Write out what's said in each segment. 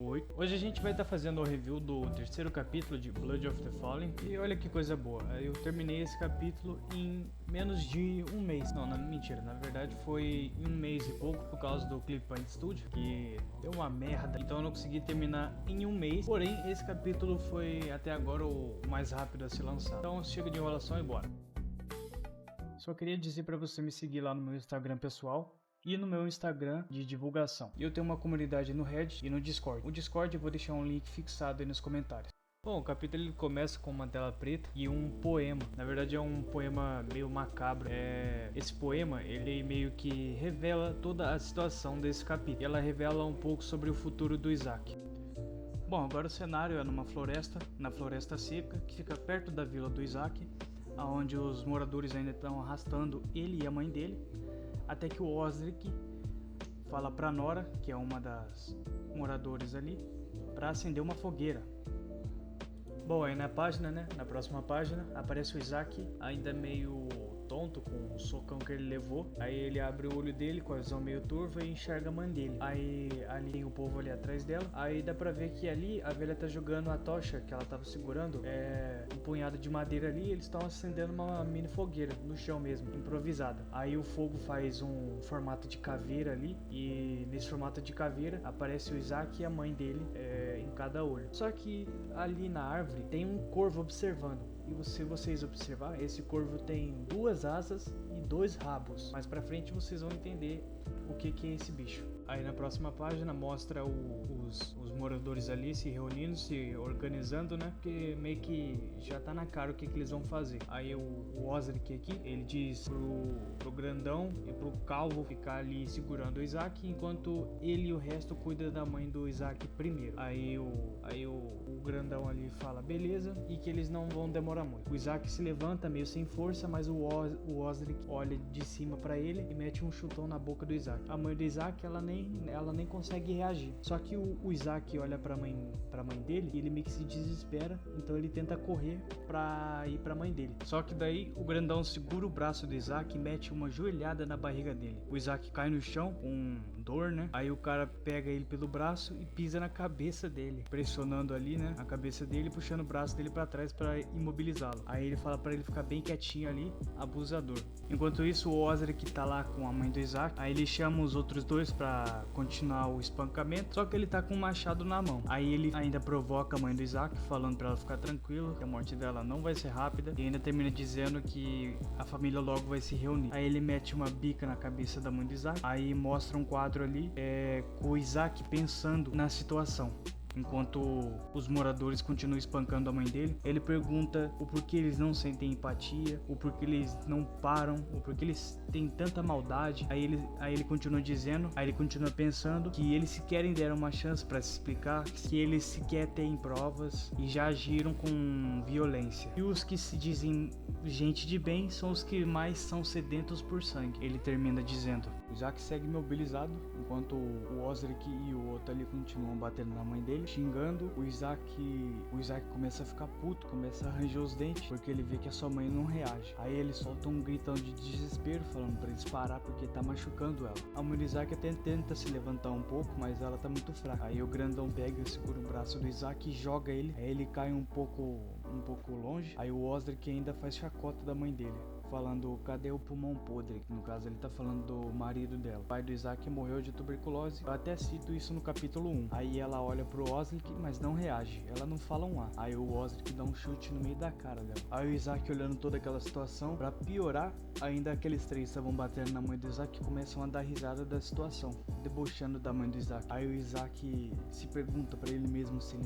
Oi, hoje a gente vai estar fazendo o review do terceiro capítulo de Blood of the Fallen. E olha que coisa boa, eu terminei esse capítulo em menos de um mês. Não, mentira, na verdade foi em um mês e pouco por causa do Clickpoint Studio, que deu uma merda, então eu não consegui terminar em um mês. Porém, esse capítulo foi até agora o mais rápido a se lançar. Então chega de enrolação e bora. Só queria dizer para você me seguir lá no meu Instagram pessoal e no meu Instagram de divulgação. Eu tenho uma comunidade no Reddit e no Discord. O Discord eu vou deixar um link fixado aí nos comentários. Bom, o capítulo ele começa com uma tela preta e um poema. Na verdade é um poema meio macabro. Esse poema ele meio que revela toda a situação desse capítulo. Ela revela um pouco sobre o futuro do Isaac. Bom, agora o cenário é numa floresta, na floresta seca, que fica perto da vila do Isaac, onde os moradores ainda estão arrastando ele e a mãe dele, até que o Osric fala pra Nora, que é uma das moradores ali, para acender uma fogueira. Bom, aí na página, na próxima página, aparece o Isaac ainda meio tonto com o socão que ele levou. Aí ele abre o olho dele com a visão meio turva e enxerga a mãe dele. Aí ali tem o povo ali atrás dela. Aí dá pra ver que ali a velha tá jogando a tocha que ela tava segurando, um punhado de madeira ali, e eles estão acendendo uma mini fogueira no chão mesmo, improvisada. Aí o fogo faz um formato de caveira ali, e nesse formato de caveira aparece o Isaac e a mãe dele em cada olho. Só que ali na árvore tem um corvo observando. E se vocês observar, esse corvo tem duas asas e dois rabos. Mais pra frente vocês vão entender o que é esse bicho. Aí na próxima página mostra os moradores ali se reunindo, se organizando, porque meio que já tá na cara o que eles vão fazer. Aí o Osric aqui, ele diz pro grandão e pro calvo ficar ali segurando o Isaac, enquanto ele e o resto cuida da mãe do Isaac primeiro. Aí o grandão ali fala beleza e que eles não vão demorar muito. O Isaac se levanta meio sem força, mas o Osric olha de cima pra ele e mete um chutão na boca do Isaac. A mãe do Isaac, ela nem consegue reagir. Só que o Isaac olha pra mãe dele e ele meio que se desespera, então ele tenta correr pra ir pra mãe dele. Só que daí o grandão segura o braço do Isaac e mete uma joelhada na barriga dele. O Isaac cai no chão com dor, Aí o cara pega ele pelo braço e pisa na cabeça dele, pressionando ali, a cabeça dele, puxando o braço dele pra trás pra imobilizá-lo. Aí ele fala pra ele ficar bem quietinho ali, abusador. Enquanto isso, o Osric tá lá com a mãe do Isaac. Aí ele chama os outros dois pra continuar o espancamento, só que ele tá com um machado na mão. Aí ele ainda provoca a mãe do Isaac, falando pra ela ficar tranquila, que a morte dela não vai ser rápida, e ainda termina dizendo que a família logo vai se reunir. Aí ele mete uma bica na cabeça da mãe do Isaac. Aí mostra um quadro ali com o Isaac pensando na situação. Enquanto os moradores continuam espancando a mãe dele, ele pergunta o porquê eles não sentem empatia, o porquê eles não param, o porquê eles têm tanta maldade. Aí ele continua dizendo, aí ele continua pensando que eles sequer deram uma chance para se explicar, que eles sequer têm provas e já agiram com violência. E os que se dizem gente de bem são os que mais são sedentos por sangue. Ele termina dizendo. O Isaac segue imobilizado, enquanto o Osric e o outro ali continuam batendo na mãe dele, xingando. O Isaac começa a ficar puto, começa a arranjar os dentes, porque ele vê que a sua mãe não reage. Aí ele solta um gritão de desespero, falando pra eles parar porque tá machucando ela. A mãe do Isaac até tenta se levantar um pouco, mas ela tá muito fraca. Aí o grandão pega, segura o braço do Isaac e joga ele. Aí ele cai um pouco longe. Aí o Osric ainda faz chacota da mãe dele, falando, cadê o pulmão podre? No caso ele tá falando do marido dela. O pai do Isaac morreu de tuberculose. Eu até cito isso no capítulo 1. Aí ela olha pro Osric, mas não reage. Ela não fala um A. Aí o Osric dá um chute no meio da cara dela. Aí o Isaac olhando toda aquela situação, pra piorar, ainda aqueles três estavam batendo na mãe do Isaac, começam a dar risada da situação, debochando da mãe do Isaac. Aí o Isaac se pergunta pra ele mesmo se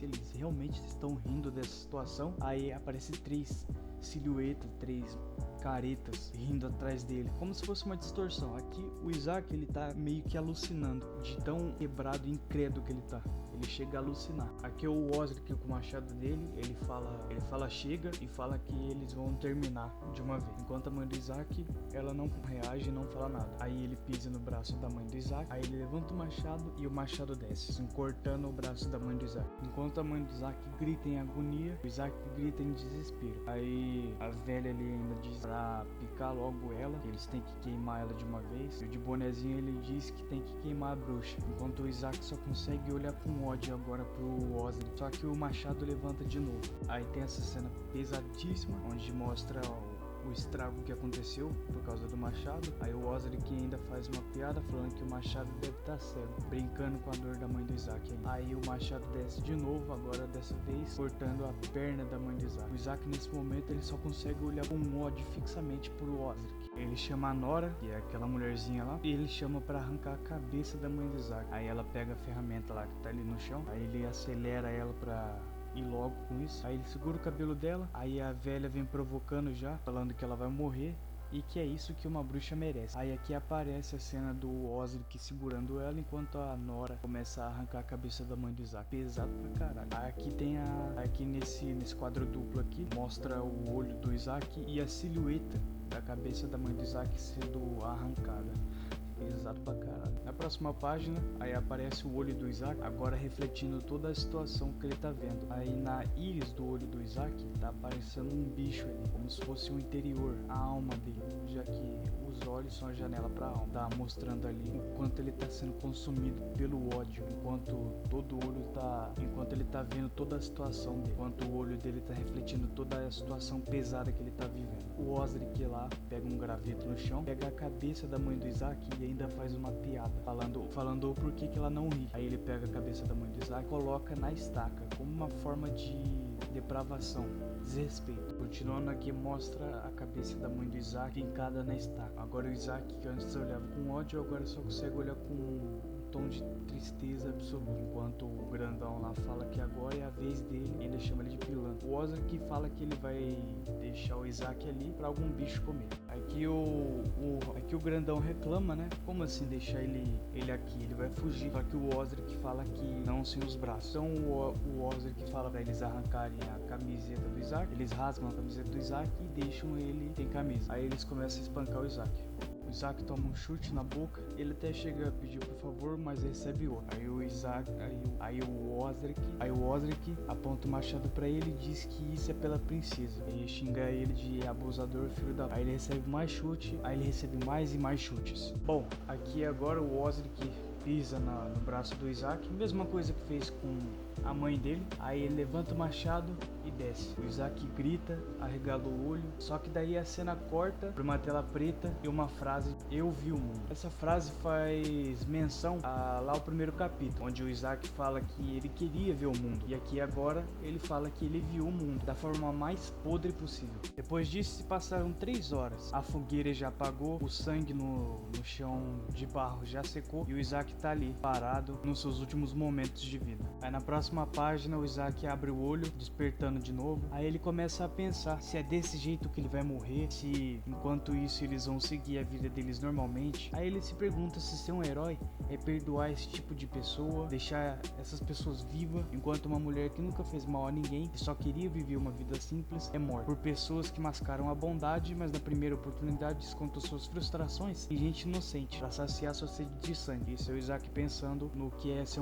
eles realmente estão rindo dessa situação. Aí aparece três silhuetas, três caretas rindo atrás dele, como se fosse uma distorção. Aqui o Isaac ele tá meio que alucinando, de tão quebrado e incrédulo que ele tá. Ele chega a alucinar. Aqui é o Osric com o machado dele, ele fala chega e fala que eles vão terminar de uma vez. Enquanto a mãe do Isaac, ela não reage e não fala nada. Aí ele pisa no braço da mãe do Isaac, aí ele levanta o machado e o machado desce, assim, cortando o braço da mãe do Isaac. Enquanto a mãe do Isaac grita em agonia, o Isaac grita em desespero. Aí a velha ali ainda diz pra picar logo ela, que eles têm que queimar ela de uma vez. E o de bonezinho ele diz que tem que queimar a bruxa. Enquanto o Isaac só consegue olhar com ódio agora pro Osric, só que o machado levanta de novo. Aí tem essa cena pesadíssima, onde mostra o estrago que aconteceu por causa do machado. Aí o Osric ainda faz uma piada falando que o machado deve estar cego, brincando com a dor da mãe do Isaac. Aí o machado desce de novo, agora dessa vez cortando a perna da mãe do Isaac. O Isaac nesse momento ele só consegue olhar com ódio fixamente pro Osric. Ele chama a Nora, que é aquela mulherzinha lá, e ele chama pra arrancar a cabeça da mãe do Isaac. Aí ela pega a ferramenta lá que tá ali no chão, aí ele acelera ela pra ir logo com isso. Aí ele segura o cabelo dela, aí a velha vem provocando já, falando que ela vai morrer e que é isso que uma bruxa merece. Aí aqui aparece a cena do Osric segurando ela enquanto a Nora começa a arrancar a cabeça da mãe do Isaac. Pesado pra caralho. Aí aqui tem aqui nesse quadro duplo aqui mostra o olho do Isaac e a silhueta da cabeça da mãe do Isaac sendo arrancada. Pesado pra caralho. Na próxima página, aí aparece o olho do Isaac, agora refletindo toda a situação que ele tá vendo. Aí na íris do olho do Isaac, tá aparecendo um bicho ali, como se fosse o interior, a alma dele, já que os olhos são a janela pra alma. Tá mostrando ali o quanto ele tá sendo consumido pelo ódio, enquanto ele tá vendo toda a situação dele, enquanto o olho dele tá refletindo toda a situação pesada que ele tá vivendo. O Osric lá pega um graveto no chão, pega a cabeça da mãe do Isaac e ainda faz uma piada, falando o porquê que ela não ri. Aí ele pega a cabeça da mãe do Isaac e coloca na estaca, como uma forma de depravação, desrespeito. Continuando aqui, mostra a cabeça da mãe do Isaac fincada na estaca. Agora o Isaac, que antes olhava com ódio, agora só consegue olhar com um tom de tristeza absoluta, enquanto o grandão lá fala que agora é a vez dele e ainda chama ele de pilantra. O Osric fala que ele vai deixar o Isaac ali pra algum bicho comer. Aqui o grandão reclama, né? Como assim deixar ele aqui? Ele vai fugir. Só que o Osric fala que não sem os braços. Então o Osric fala pra eles arrancarem a camiseta do Isaac. Eles rasgam a camiseta do Isaac e deixam ele sem camisa. Aí eles começam a espancar o Isaac. O Isaac toma um chute na boca, ele até chega a pedir por favor, mas recebe outro. Aí o Osric aponta o machado pra ele e diz que isso é pela princesa. E xinga ele de abusador, filho da... Aí ele recebe mais chute, aí ele recebe mais e mais chutes. Bom, aqui agora o Osric pisa no braço do Isaac, mesma coisa que fez com a mãe dele. Aí ele levanta o machado e desce. O Isaac grita, arregala o olho, só que daí a cena corta pra uma tela preta e uma frase: eu vi o mundo. Essa frase faz menção a lá o primeiro capítulo, onde o Isaac fala que ele queria ver o mundo, e aqui agora ele fala que ele viu o mundo da forma mais podre possível. Depois disso se passaram 3 horas, a fogueira já apagou, o sangue no chão de barro já secou e o Isaac tá ali, parado nos seus últimos momentos de vida. Aí na próxima página o Isaac abre o olho, despertando de novo. Aí ele começa a pensar se é desse jeito que ele vai morrer, se enquanto isso eles vão seguir a vida deles normalmente. Aí ele se pergunta se ser um herói é perdoar esse tipo de pessoa, deixar essas pessoas vivas, enquanto uma mulher que nunca fez mal a ninguém e só queria viver uma vida simples é morta por pessoas que mascaram a bondade, mas na primeira oportunidade descontam suas frustrações em gente inocente para saciar sua sede de sangue. Isso é o Isaac pensando no que é ser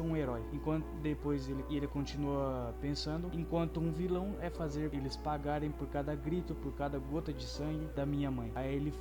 um herói. Enquanto depois ele continua pensando, enquanto um vilão é fazer eles pagarem por cada grito, por cada gota de sangue da minha mãe. Aí ele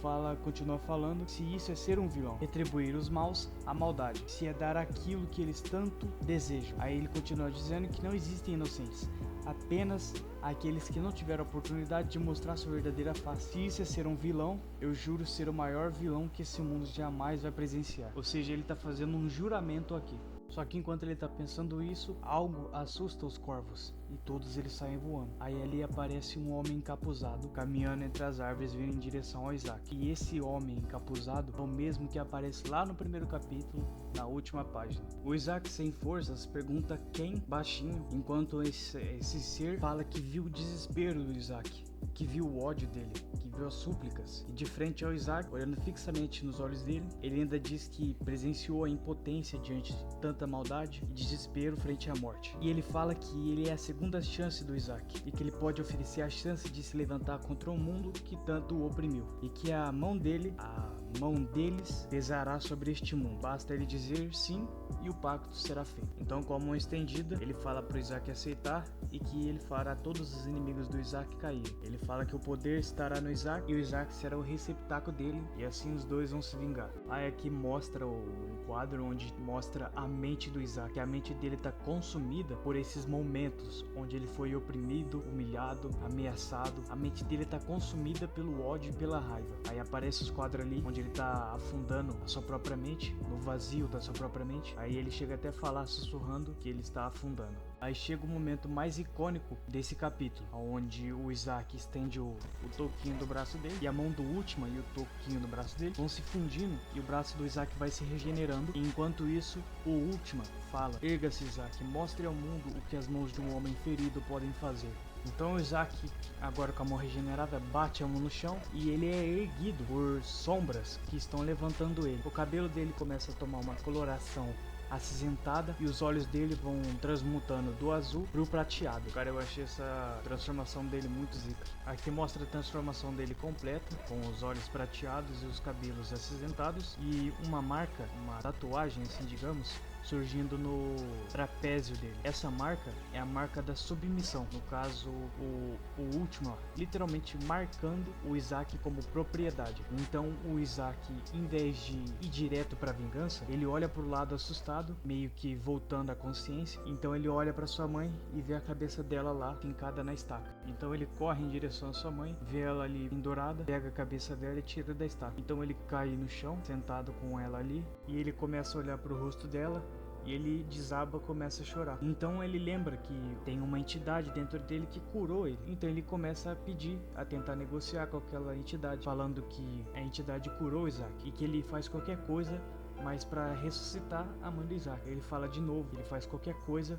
continua falando se isso é ser um vilão, retribuir os maus à maldade, se é dar aquilo que eles tanto desejam. Aí ele continua dizendo que não existem inocentes, apenas aqueles que não tiveram a oportunidade de mostrar sua verdadeira face. Se isso é ser um vilão, eu juro ser o maior vilão que esse mundo jamais vai presenciar. Ou seja, ele tá fazendo um juramento aqui. Só que enquanto ele tá pensando isso, algo assusta os corvos e todos eles saem voando. Aí ali aparece um homem encapuzado caminhando entre as árvores vindo em direção ao Isaac. E esse homem encapuzado é o mesmo que aparece lá no primeiro capítulo, na última página. O Isaac, sem forças, pergunta quem, baixinho, enquanto esse ser fala que viu o desespero do Isaac, que viu o ódio dele, que viu as súplicas. E de frente ao Isaac, olhando fixamente nos olhos dele, ele ainda diz que presenciou a impotência diante de tanta maldade e desespero frente à morte. E ele fala que ele é a segunda chance do Isaac e que ele pode oferecer a chance de se levantar contra um mundo que tanto o oprimiu. E que a mão dele, a mão deles pesará sobre este mundo. Basta ele dizer sim e o pacto será feito. Então, com a mão estendida, ele fala para Isaac aceitar e que ele fará todos os inimigos do Isaac caírem. Ele fala que o poder estará no Isaac e o Isaac será o receptáculo dele, e assim os dois vão se vingar. Aí aqui mostra um quadro onde mostra a mente do Isaac. A mente dele está consumida por esses momentos onde ele foi oprimido, humilhado, ameaçado. A mente dele está consumida pelo ódio e pela raiva. Aí aparece os quadros ali onde ele está afundando a sua própria mente, no vazio da sua própria mente. Aí ele chega até a falar sussurrando que ele está afundando. Aí chega o momento mais icônico desse capítulo, onde o Isaac estende o toquinho do braço dele, e a mão do Ultima e o toquinho do braço dele vão se fundindo, e o braço do Isaac vai se regenerando. E enquanto isso, o Ultima fala: erga-se, Isaac, mostre ao mundo o que as mãos de um homem ferido podem fazer. Então o Isaac, agora com a mão regenerada, bate a mão no chão e ele é erguido por sombras que estão levantando ele. O cabelo dele começa a tomar uma coloração acinzentada e os olhos dele vão transmutando do azul pro prateado. Cara, eu achei essa transformação dele muito zica. Aqui mostra a transformação dele completa, com os olhos prateados e os cabelos acinzentados e uma marca, uma tatuagem assim, digamos, surgindo no trapézio dele. Essa marca é a marca da submissão, no caso o Ultima, literalmente marcando o Isaac como propriedade. Então o Isaac, em vez de ir direto para vingança, ele olha pro lado assustado, meio que voltando à consciência. Então ele olha para sua mãe e vê a cabeça dela lá fincada na estaca. Então ele corre em direção à sua mãe, vê ela ali pendurada, pega a cabeça dela e tira da estaca. Então ele cai no chão, sentado com ela ali, e ele começa a olhar pro rosto dela. E ele desaba, começa a chorar. Então ele lembra que tem uma entidade dentro dele que curou ele. Então ele começa a pedir, a tentar negociar com aquela entidade, falando que a entidade curou Isaac e que ele faz qualquer coisa, mas para ressuscitar a mãe do Isaac. Ele fala de novo, ele faz qualquer coisa,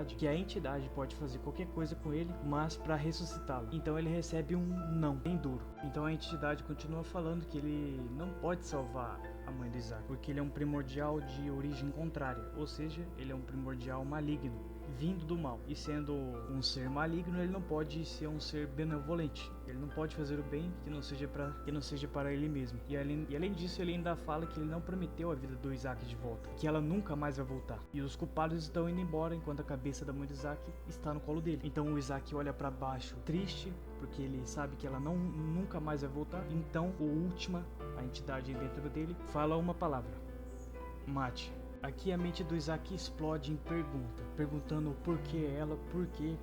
que a entidade pode fazer qualquer coisa com ele, mas para ressuscitá-lo. Então ele recebe um não, bem duro. Então a entidade continua falando que ele não pode salvar a mãe do Isaac, porque ele é um primordial de origem contrária, ou seja, ele é um primordial maligno, vindo do mal. E sendo um ser maligno, ele não pode ser um ser benevolente. Ele não pode fazer o bem que não seja para ele mesmo. E além disso, ele ainda fala que ele não prometeu a vida do Isaac de volta, que ela nunca mais vai voltar. E os culpados estão indo embora enquanto a cabeça da mãe do Isaac está no colo dele. Então o Isaac olha para baixo, triste, porque ele sabe que ela nunca mais vai voltar. Então o Ultima, a entidade dentro dele, fala uma palavra: mate. Aqui a mente do Isaac explode em pergunta, perguntando por que ela, por quê,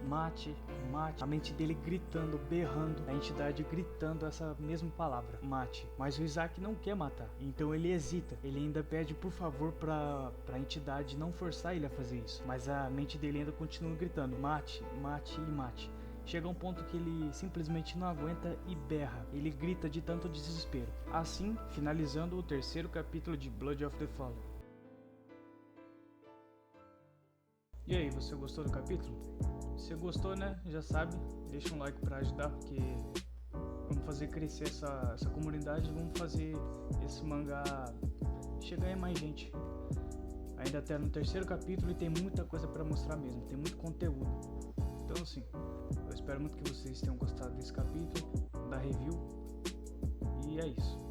mate, mate. A mente dele gritando, berrando, a entidade gritando essa mesma palavra, mate. Mas o Isaac não quer matar, então ele hesita. Ele ainda pede por favor pra entidade não forçar ele a fazer isso. Mas a mente dele ainda continua gritando, mate, mate e mate. Chega um ponto que ele simplesmente não aguenta e berra. Ele grita de tanto desespero. Assim, finalizando o terceiro capítulo de Blood of the Fallen. E aí, você gostou do capítulo? Se gostou, né? Já sabe, deixa um like pra ajudar, porque vamos fazer crescer essa comunidade, vamos fazer esse mangá chegar em mais gente. Ainda até no terceiro capítulo e tem muita coisa pra mostrar mesmo, tem muito conteúdo. Então assim, eu espero muito que vocês tenham gostado desse capítulo, da review, e é isso.